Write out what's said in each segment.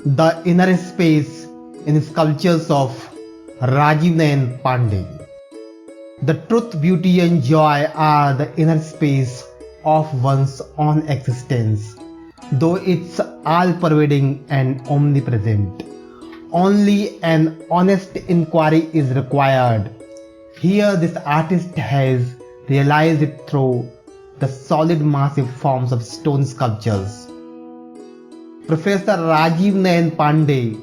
the inner space in sculptures of Rajivanayan Pandey. The truth, beauty and joy are the inner space of one's own existence, though it's all-pervading and omnipresent. Only an honest inquiry is required. Here this artist has realized it through the solid massive forms of stone sculptures. Professor Rajivanayan Pandey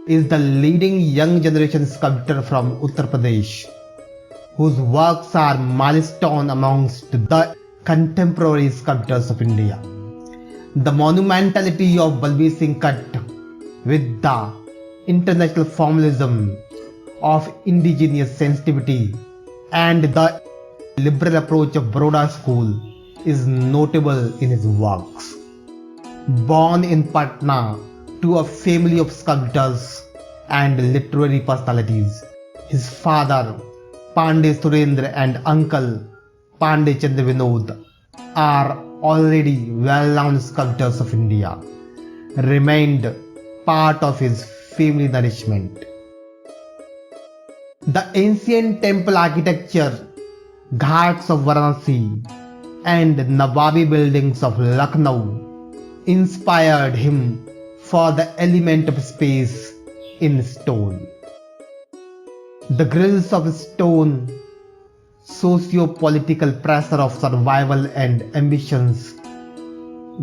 is the leading young generation sculptor from Uttar Pradesh, whose works are milestone amongst the contemporary sculptors of India. The monumentality of Balbir Singh cut with the international formalism of indigenous sensitivity and the liberal approach of Baroda school is notable in his works. Born in Patna to a family of sculptors and literary personalities, his father Pandey Surendra and uncle Pandey Chandra Vinod are already well-known sculptors of India, remained part of his family nourishment. The ancient temple architecture, ghats of Varanasi and Nawabi buildings of Lucknow inspired him for the element of space in stone. The grills of stone, socio-political pressure of survival and ambitions,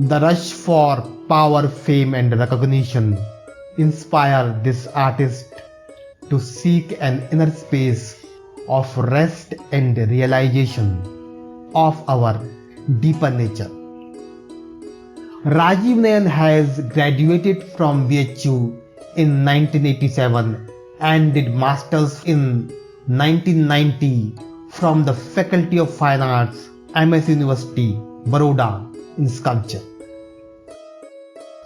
the rush for power, fame and recognition inspire this artist to seek an inner space of rest and realization of our deeper nature. Rajivanayan has graduated from BHU in 1987 and did masters in 1990 from the Faculty of Fine Arts, MS University, Baroda in sculpture.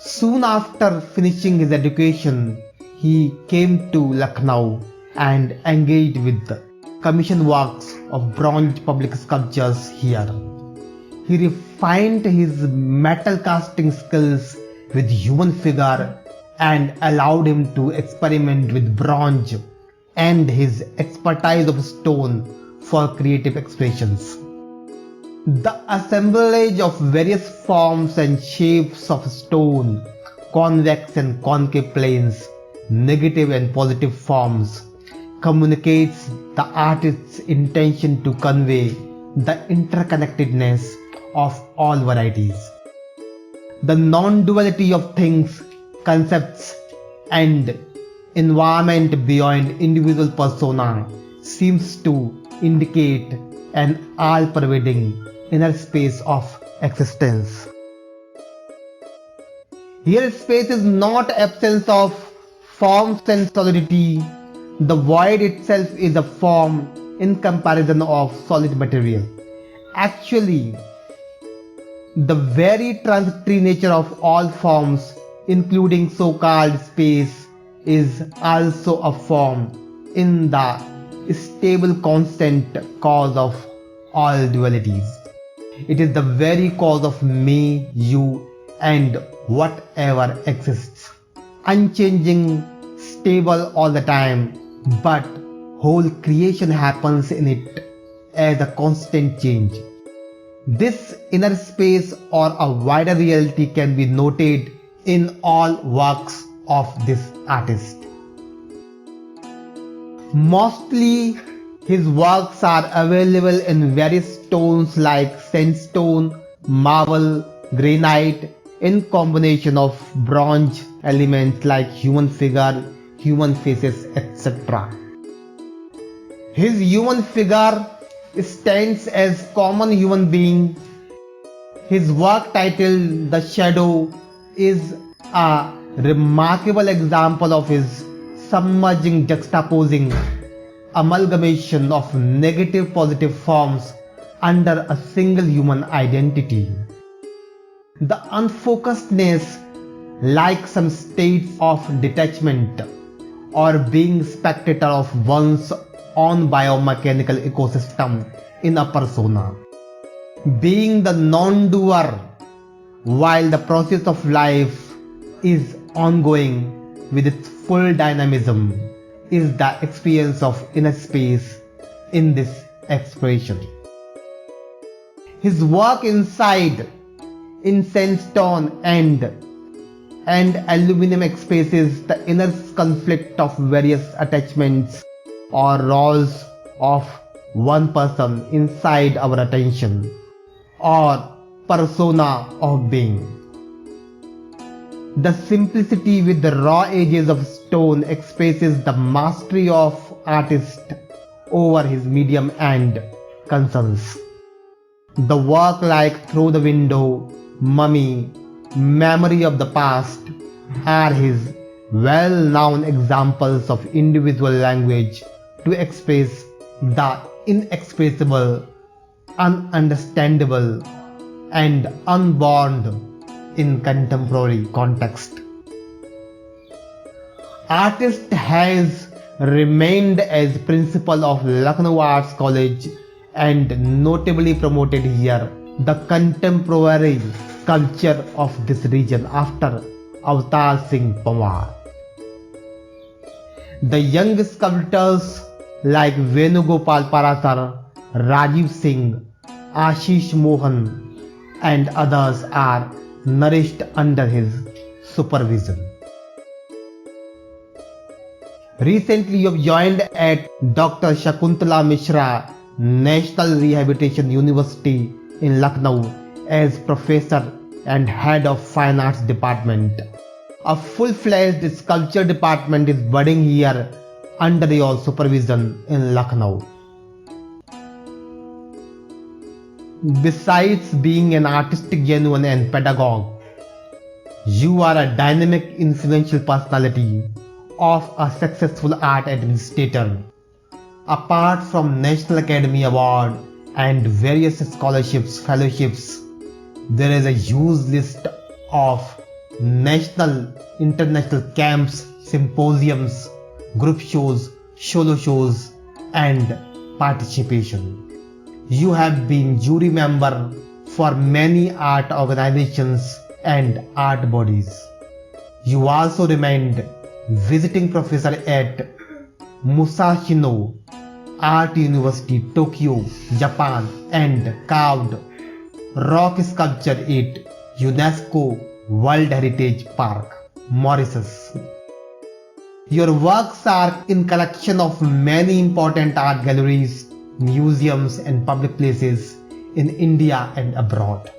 Soon after finishing his education, he came to Lucknow and engaged with the commission works of bronze public sculptures here. He refined his metal casting skills with human figure and allowed him to experiment with bronze and his expertise of stone for creative expressions. The assemblage of various forms and shapes of stone, convex and concave planes, negative and positive forms, communicates the artist's intention to convey the interconnectedness of all varieties. The non-duality of things, concepts and environment beyond individual persona seems to indicate an all-pervading inner space of existence. Here space is not absence of forms and solidity. The void itself is a form in comparison of solid material. Actually, the very transitory nature of all forms, including so-called space, is also a form in the stable constant cause of all dualities. It is the very cause of me, you and whatever exists, unchanging, stable all the time, but whole creation happens in it as a constant change. This inner space or a wider reality can be noted in all works of this artist. Mostly his works are available in various stones like sandstone, marble, granite, in combination of bronze elements like human figure, human faces, etc. His human figure stands as common human being. His work titled The Shadow is a remarkable example of his submerging, juxtaposing amalgamation of negative positive forms under a single human identity. The unfocusedness, like some states of detachment or being spectator of one's own biomechanical ecosystem in a persona. Being the non-doer while the process of life is ongoing with its full dynamism, is the experience of inner space in this expression. His work inside incense stone and aluminum expresses the inner conflict of various attachments or roles of one person inside our attention or persona of being. The simplicity with the raw edges of stone expresses the mastery of artist over his medium and concerns. The work like Through the Window, Mummy, Memory of the Past are his well-known examples of individual language to express the inexpressible, ununderstandable, and unborn in contemporary context. Artist has remained as principal of Lucknow Arts College and notably promoted here the contemporary culture of this region after Avatar Singh Pawar. The young sculptors like Venugopal Parasar, Rajiv Singh, Ashish Mohan and others are nourished under his supervision. Recently you have joined at Dr. Shakuntala Mishra National Rehabilitation University in Lucknow as Professor and Head of Fine Arts Department. A full-fledged sculpture department is budding here under your supervision in Lucknow. Besides being an artistic genuine and pedagogue, you are a dynamic, influential personality of a successful art administrator. Apart from National Academy Award and various scholarships, fellowships, there is a huge list of national, international camps, symposiums, group shows, solo shows, and participation. You have been jury member for many art organizations and art bodies. You also remained visiting professor at Musashino Art University, Tokyo, Japan, and carved rock sculpture at UNESCO World Heritage Park, Mauritius. Your works are in collection of many important art galleries, museums and public places in India and abroad.